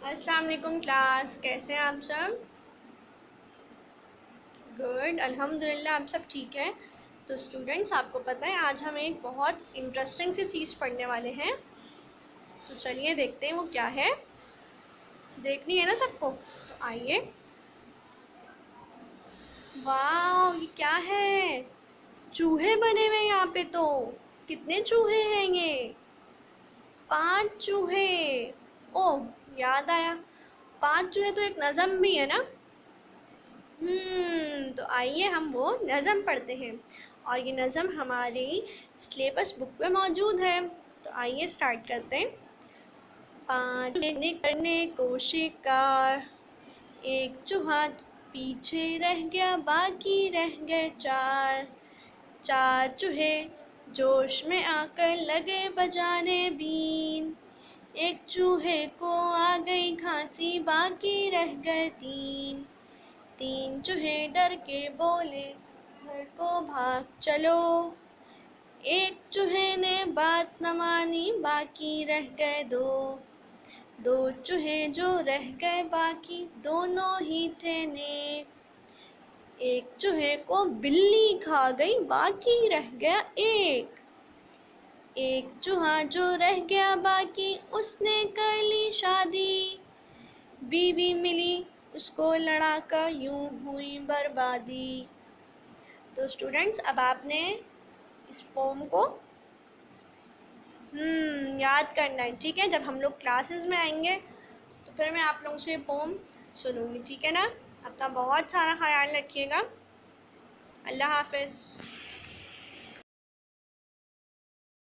अस्सलाम वालेकुम क्लास, कैसे हैं आप सब? गुड, अल्हम्दुलिल्लाह आप सब ठीक है। तो स्टूडेंट्स, आपको पता है आज हम एक बहुत इंटरेस्टिंग सी चीज़ पढ़ने वाले हैं। तो चलिए देखते हैं वो क्या है। देखनी है ना सबको, तो आइए। वाह, ये क्या है? चूहे बने हुए हैं यहाँ पे। तो कितने चूहे हैं ये? 5 चूहे। ओह, याद आया, 5 चूहे तो एक नज़म भी है ना। तो आइए हम वो नज़म पढ़ते हैं। और ये नज़म हमारी सिलेबस बुक में मौजूद है। तो आइए स्टार्ट करते हैं। 5 करने को शिकार, एक चूहा पीछे रह गया, बाकी रह गए 4। 4 चूहे जोश में आकर लगे बजाने बीन, एक चूहे को आ गई खांसी, बाकी रह गए 3। 3 चूहे डर के बोले, घर को भाग चलो, एक चूहे ने बात न मानी, बाकी रह गए 2। 2 चूहे जो रह गए बाकी, दोनों ही थे नेक, एक चूहे को बिल्ली खा गई, बाकी रह गया 1। एक चूहा जो रह गया बाकी, उसने कर ली शादी, बीवी मिली उसको लड़ाकर, यूं हुई बर्बादी। तो स्टूडेंट्स, अब आपने इस पोम को याद करना है, ठीक है। जब हम लोग क्लासेस में आएंगे तो फिर मैं आप लोगों से पोम सुनूंगी, ठीक है ना। अपना बहुत सारा ख्याल रखिएगा। अल्लाह हाफ़िज़।